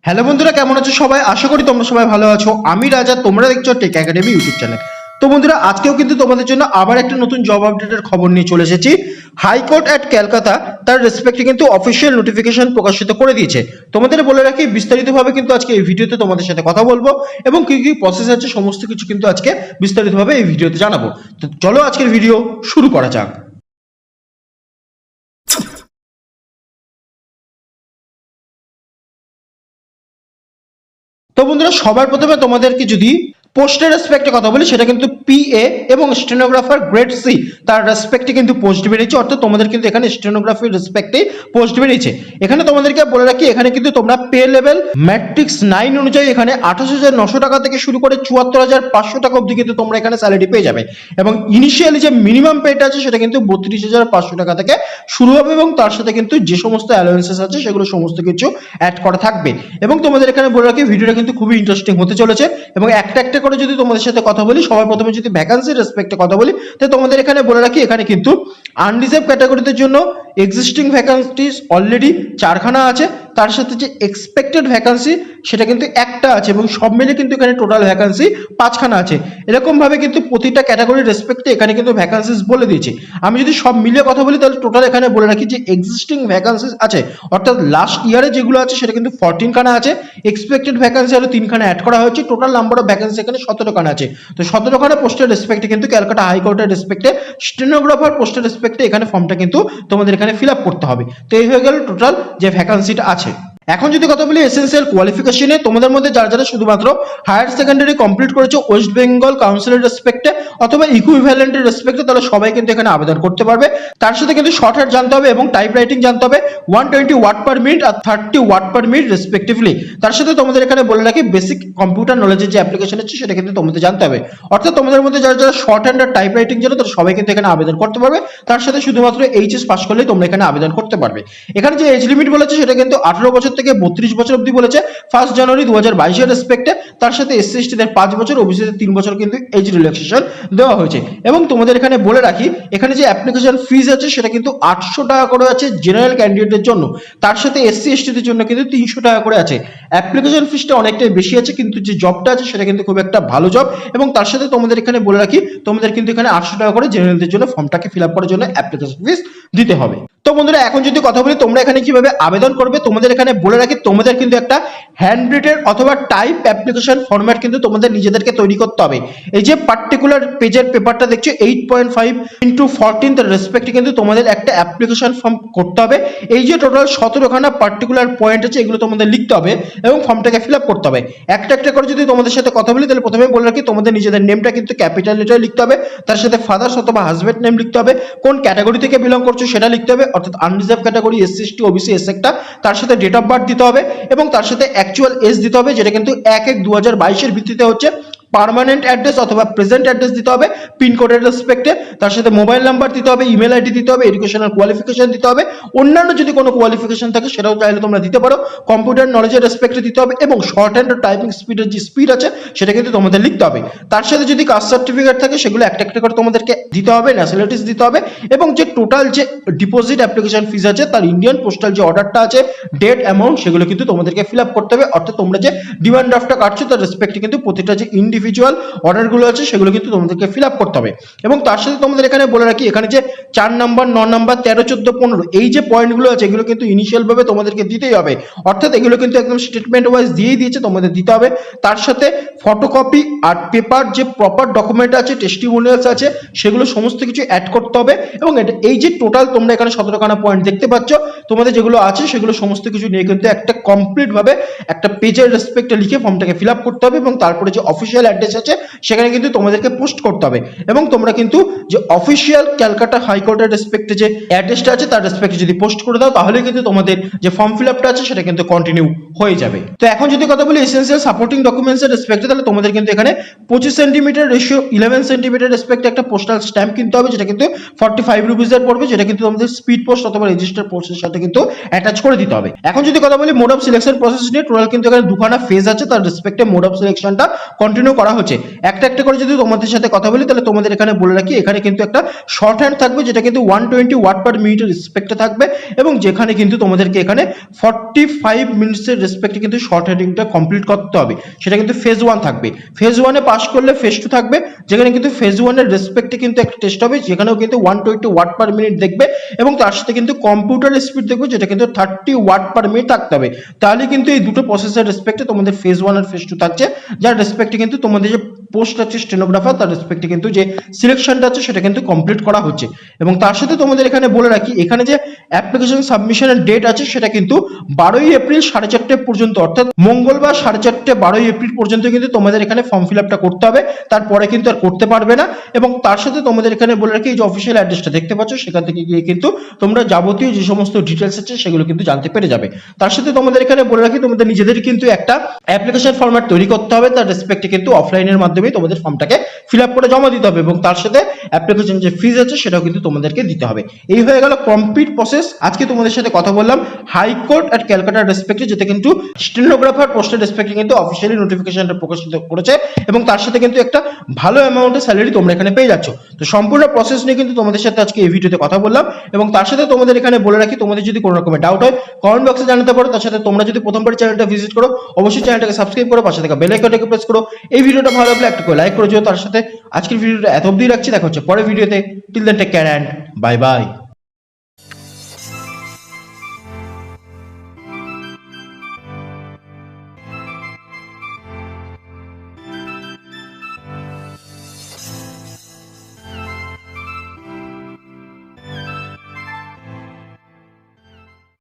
Hello বন্ধুরা, কেমন আছো সবাই? আশা করি তোমরা সবাই ভালো আছো। আমি রাজা, তোমরা দেখছো টেক একাডেমি ইউটিউব চ্যানেল। তো বন্ধুরা, আজকেও কিন্তু তোমাদের জন্য আবার একটা নতুন জব আপডেটের খবর নিয়ে চলে এসেছি। হাইকোর্ট অ্যাট ক্যালকাটা তার রেসপেক্টে কিন্তু অফিসিয়াল নোটিফিকেশন প্রকাশিত করে দিয়েছে। তোমাদের বলে রাখি, বিস্তারিতভাবে কিন্তু আজকে এই ভিডিওতে তোমাদের সাথে কথা বলবো এবং কি কি প্রসেস আছে সমস্ত কিছু কিন্তু আজকে বিস্তারিতভাবে এই ভিডিওতে জানাবো। তো চলো আজকের ভিডিও শুরু করা যাক। তো বন্ধুরা, সবার প্রথমে তোমাদেরকে যদি পোস্টের রেসপেক্টে কথা বলি, সেটা কিন্তু পিএ এবং স্টেনোগ্রাফার গ্রেড সি তার রেসপেক্টে কিন্তু পোস্ট বেরিয়েছে। অর্থাৎ তোমাদের কিন্তু এখানে স্টেনোগ্রাফির রেসপেক্টে পোস্ট বেরিয়েছে। এখানে তোমাদেরকে বলে রাখি, এখানে কিন্তু তোমরা পে লেভেল ম্যাট্রিক্স 9 অনুযায়ী এখানে 28,900 টাকা থেকে শুরু করে 74,500 টাকা অবধি কিন্তু তোমরা এখানে স্যালারি পেয়ে যাবে। এবং ইনিশিয়ালি যে মিনিমাম পেটা আছে সেটা কিন্তু 32,500 টাকা থেকে শুরু হবে এবং তার সাথে কিন্তু যে সমস্ত অ্যালাউয়েন্সেস আছে সেগুলো সমস্ত কিছু অ্যাড করা থাকবে। এবং তোমাদের এখানে বলে রাখি, ভিডিওটা কিন্তু খুবই ইন্টারেস্টিং হতে চলেছে। এবং একটা একটা করে যদি তোমাদের সাথে কথা বলি, সবার প্রথমে যদি ভ্যাকান্সির রেসপেক্টে কথা বলি, তো তোমাদের এখানে বলে রাখি, এখানে কিন্তু আনরিজার্ভ ক্যাটাগরিতে জন্য এক্সিস্টিং ভ্যাকান্সিজ অলরেডি 4খানা আছে। তার সাথে যে এক্সপেক্টেড ভ্যাকান্সি সেটা কিন্তু একটা আছে এবং সব মিলে কিন্তু এখানে টোটাল ভ্যাকান্সি 5খানা আছে। এরকম ভাবে কিন্তু প্রতিটা ক্যাটাগরির রেসপেক্টে এখানে কিন্তু ভ্যাকান্সিজ বলে দিয়েছি। আমি যদি সব মিলিয়ে কথা বলি, তাহলে টোটাল এখানে বলে রাখি যে এক্সিস্টিং ভ্যাকান্সিজ আছে, অর্থাৎ লাস্ট ইয়ারে যেগুলো আছে সেটা কিন্তু 14খানা আছে। এক্সপেক্টেড ভ্যাকান্সি আরো 3খানা অ্যাড করা হয়েছে। টোটাল নাম্বার অফ ভ্যাকান্সি এখানে 17খানা আছে। তো 17খানা পোস্টের রেসপেক্টে কিন্তু ক্যালকাটা হাইকোর্টের রেসপেক্টে স্টেনোগ্রাফার পোস্টের রেসপেক্টে এখানে ফর্মটা কিন্তু তোমাদের এখানে ফিল আপ করতে হবে। তো এই হয়ে গেল টোটাল যে ভ্যাকান্সিটা আছে। এখন যদি কথা বলি এসেনশিয়াল কোয়ালিফিকেশনে, তোমাদের মধ্যে যারা যারা শুধুমাত্র হায়ার সেকেন্ডারি কমপ্লিট করেছে ওয়েস্ট বেঙ্গল কাউন্সিলের রেসপেক্টে অথবা ইকুইভ্যালেন্টের রেসপেক্টে, তাহলে সবাই কিন্তু এখানে আবেদন করতে পারবে। তার সাথে কিন্তু শর্ট হ্যান্ড জানতে হবে এবং টাইপ রাইটিং জানতে হবে 120 ওয়ার্ড পার মিনিট আর 30 ওয়ার্ড পার মিনিট রেসপেক্টিভলি। তার সাথে তোমাদের এখানে বলে রাখি, বেসিক কম্পিউটার নলেজের যে অ্যাপ্লিকেশন আছে সেটা কিন্তু তোমাদের জানতে হবে। অর্থাৎ তোমাদের মধ্যে যারা যারা শর্ট হ্যান্ড আর টাইপ রাইটিং জানো, তারা সবাই কিন্তু এখানে আবেদন করতে পারবে। তার সাথে শুধুমাত্র এইচএস পাস করলেই তোমরা এখানে আবেদন করতে পারবে। এখানে যে এজ লিমিট বলেছে সেটা কিন্তু 18 বছর থেকে 32 বছর অবধি বলেছে 1 জানুয়ারি 2022 এর রেসপেক্টে। তার সাথে এসসি এসটিদের 5 বছর, ওবিসিদের 3 বছর কিন্তু এজ রিল্যাক্সেশন দেওয়া হয়েছে। এবং তোমাদের এখানে বলে রাখি, এখানে যে অ্যাপ্লিকেশন ফিজ আছে সেটা কিন্তু 800 টাকা করে আছে জেনারেল ক্যান্ডিডেটের জন্য। তার সাথে এসসি এসটিদের জন্য কিন্তু 300 টাকা করে আছে। অ্যাপ্লিকেশন ফিজটা অনেকটাই বেশি আছে, কিন্তু যে জবটা আছে সেটা কিন্তু খুব একটা ভালো জব। এবং তার সাথে তোমাদের এখানে বলে রাখি, তোমাদের কিন্তু এখানে 800 টাকা করে জেনারেলদের জন্য ফর্মটাকে ফিল আপ করার জন্য অ্যাপ্লিকেশন ফিজ দিতে হবে। তো বন্ধুরা, এখন যদি কথা বলি তোমরা এখানে কিভাবে আবেদন করবে, তোমাদের এখানে বলে রাখি, তোমাদের কিন্তু একটা হ্যান্ড রিটেন অথবা টাইপ অ্যাপ্লিকেশন ফরম্যাট কিন্তু তোমাদের নিজেদেরকে তৈরি করতে হবে। এই যে পার্টিকুলার পেজের পেপারটা দেখছো 8.5x14 তার রেসপেক্টে কিন্তু তোমাদের একটা অ্যাপ্লিকেশন ফর্ম করতে হবে। এই যে টোটাল 17খানা পার্টিকুলার পয়েন্ট আছে, এগুলো তোমাদের লিখতে হবে এবং ফর্মটাকে ফিল আপ করতে হবে। একটা একটা করে যদি তোমাদের সাথে কথা বলি, তাহলে প্রথমে বলে রাখি, তোমাদের নিজেদের নেমটা কিন্তু ক্যাপিটাল লেটারে লিখতে হবে। তার সাথে ফাদার্স অথবা হাজবেন্ড নেম লিখতে হবে। কোন ক্যাটাগরি থেকে বিলং করছো সেটা লিখতে হবে, অর্থাৎ unreserved category, SC ST OBC এসেক্টা। তার সাথে ডেট অফ বার্থ দিতে হবে এবং তার সাথে অ্যাকচুয়াল এজ দিতে হবে, যেটা কিন্তু 1/1/2022 এর ভিত্তিতে হচ্ছে। পার্মানেন্ট অ্যাড্রেস অথবা প্রেজেন্ট অ্যাড্রেস দিতে হবে পিনকোডের রেসপেক্টে। তার সাথে মোবাইল নাম্বার দিতে হবে, ইমেল আইডি দিতে হবে, এডুকেশনাল কোয়ালিফিকেশন দিতে হবে। অন্যান্য যদি কোনো কোয়ালিফিকেশন থাকে সেটাও চাইলে তোমরা দিতে পারো। কম্পিউটার নলেজের রেসপেক্টে দিতে হবে এবং শর্ট হ্যান্ড ও টাইপিং স্পিডের যে স্পিড আছে সেটা কিন্তু তোমাদের লিখতে হবে। তার সাথে যদি কাস্ট সার্টিফিকেট থাকে সেগুলো একটা একটা করে তোমাদেরকে দিতে হবে, ন্যাশনালিটিস দিতে হবে এবং যে টোটাল যে ডিপোজিট অ্যাপ্লিকেশন ফিজ আছে তার ইন্ডিয়ান পোস্টাল যে অর্ডারটা আছে, ডেট, অ্যামাউন্ট, সেগুলো কিন্তু তোমাদেরকে ফিল আপ করতে হবে। অর্থাৎ তোমরা যে ডিমান্ড ড্রাফটটা কাটছো তার রেসপেক্টে কিন্তু প্রতিটা যে ইন্ডিভিজুয়াল অর্ডারগুলো আছে সেগুলো কিন্তু তোমাদেরকে ফিল আপ করতে হবে। এবং তার সাথে তোমাদের এখানে বলে রাখি, এখানে যে 4 নাম্বার, 9 নাম্বার, 13, 14, 15 এই যে পয়েন্টগুলো আছে এগুলো কিন্তু ইনিশিয়াল ভাবে তোমাদেরকে দিতেই হবে। অর্থাৎ এগুলো কিন্তু একদম স্টেটমেন্ট ওয়াইজ দিয়েই দিয়েছে, তোমাদের দিতে হবে। তার সাথে ফটোকপি আর পেপার যে প্রপার ডকুমেন্ট আছে, টেস্টিমোনিয়ালস আছে, সেগুলো সমস্ত কিছু অ্যাড করতে হবে। এবং এই যে টোটাল তোমরা এখানে 17খানা পয়েন্ট দেখতে পাচ্ছ, তোমাদের যেগুলো আছে সেগুলো সমস্ত কিছু নিয়ে কিন্তু একটা কমপ্লিট ভাবে একটা পেজের রেসপেক্টে লিখে ফর্মটাকে ফিল আপ করতে হবে। এবং তারপরে যে অফিসিয়াল অ্যাড্রেস আছে সেখানে কিন্তু তোমাদেরকে পোস্ট করতে হবে। এবং তোমরা কিন্তু যে অফিসিয়াল ক্যালকাটা হাইকোর্টের রেসপেক্টে যে অ্যাড্রেসটা আছে তার রেসপেক্টে যদি পোস্ট করে দাও, তাহলে কিন্তু তোমাদের যে ফর্ম ফিল আপটা আছে সেটা কিন্তু কন্টিনিউ হয়ে যাবে। তো এখন যদি কথা বলি এসেনশিয়াল সাপোর্টিং ডকুমেন্টস এর রেসপেক্টে, তাহলে তোমাদের কিন্তু এখানে 25 সেন্টিমিটার রেশিও 11 সেন্টিমিটার রেসপেক্টে একটা পোস্টাল স্ট্যাম্প কিনতে হবে, যেটা কিন্তু 45 রুপিজের পড়বে, যেটা কিন্তু তোমাদের স্পিড পোস্ট অথবা রেজিস্টার পোস্টের সাথে কিন্তু অ্যাটাচ করে দিতে হবে। এখন যদি কথা বলি মোড অফ সিলেকশন প্রসেস নিয়ে, টোটাল কিন্তু এখানে 2খানা ফেজ আছে, তার রেসপেক্টে মোড অফ সিলেকশনটা কন্টিনিউ করা হচ্ছে। একটা একটা করে যদি তোমাদের সাথে কথা বলি তাহলে তোমাদের এখানে বলে রাখি, এখানে কিন্তু একটা শর্ট হ্যান্ড থাকবে যেটা কিন্তু 120 ওয়াট পার মিনিটের রেসপেক্টে থাকবে, এবং যেখানে কিন্তু তোমাদেরকে এখানে 45 মিনিটসের রেসপেক্টে কিন্তু শর্ট হ্যান্ডিংটা কমপ্লিট করতে হবে। সেটা কিন্তু ফেজ 1 থাকবে। ফেজ 1 এ পাস করলে ফেজ 2 থাকবে, যেখানে কিন্তু ফেজ 1 এর রেসপেক্টে কিন্তু একটা টেস্ট হবে, যেখানেও কিন্তু 120 ওয়াট পার মিনিট দেখবে, এবং তার সাথে কিন্তু কম্পিউটার স্পিড দেখবে যেটা কিন্তু 30 ওয়াট পার মিনিট থাকতে হবে। তাহলে কিন্তু এই দুটো প্রসেসের রেসপেক্টে তোমাদের ফেজ 1 আর ফেজ 2 থাকছে, যার রেসপেক্টে কিন্তু তোমাদের যে পোস্ট আছে স্টেনোগ্রাফার, তার রেসপেক্টে কিন্তু যে সিলেকশনটা আছে সেটা কিন্তু কমপ্লিট করা হচ্ছে। এবং তার সাথে তোমাদের এখানে বলে রাখি, এখানে যে অ্যাপ্লিকেশন সাবমিশনের ডেট আছে সেটা কিন্তু 12ই এপ্রিল 4:30 পর্যন্ত, অর্থাৎ মঙ্গলবার 4:30 12ই এপ্রিল পর্যন্ত কিন্তু তোমাদের এখানে ফর্ম ফিল আপটা করতে হবে, তারপরে কিন্তু আর করতে পারবে না। এবং তার সাথে তোমাদের এখানে বলে রাখি, এই যে অফিসিয়াল অ্যাড্রেসটা দেখতে পাচ্ছ সেখান থেকে গিয়ে কিন্তু তোমরা যাবতীয় যে সমস্ত ডিটেলস আছে সেগুলো কিন্তু জানতে পেরে যাবে। তার সাথে তোমাদের এখানে বলে রাখি, তোমাদের নিজেদের কিন্তু একটা অ্যাপ্লিকেশন ফরম্যাট তৈরি করতে হবে, তার রেসপেক্টে কিন্তু অফলাইনের মাধ্যমে তোমাদের ফর্মটাকে ফিল আপ করে জমা দিতে হবে, এবং তার সাথে অ্যাপ্লিকেশন যে ফিজ আছে সেটাও কিন্তু তোমাদেরকে দিতে হবে। এই হয়ে গেল কমপ্লিট প্রসেস। আজকে তোমাদের সাথে কথা বললাম হাইকোর্ট আর ক্যালকাটার রেসপেক্টে, যেটা কিন্তু স্টেনোগ্রাফার পোস্টের রেসপেক্টে কিন্তু অফিসিয়ালি নোটিফিকেশনটা প্রকাশিত করেছে, এবং তার সাথে কিন্তু একটা ভালো অ্যামাউন্টের স্যালারি তোমরা এখানে পেয়ে যাচ্ছ। তো সম্পূর্ণ প্রসেস নিয়ে কিন্তু তোমাদের সাথে আজকে এই ভিডিওতে কথা বললাম, এবং তার সাথে তোমাদের এখানে বলে রাখি, তোমাদের যদি কোনো রকমের ডাউট হয় কমেন্ট বক্সে জানাতে পারো। তার সাথে তোমরা যদি প্রথমবার চ্যানেলটা ভিজিট করো অবশ্যই চ্যানেলটাকে সাবস্ক্রাইব করো, পাশে থাকা বেল আইকনটাকে প্রেস করো। এই ভিডিওটা ভালো লাগলে একটা করে লাইক করে দিও। তার সাথে আজকের ভিডিওটা এত অবধি রাখছি, দেখা হচ্ছে পরের ভিডিওতে। Till then take care and bye by.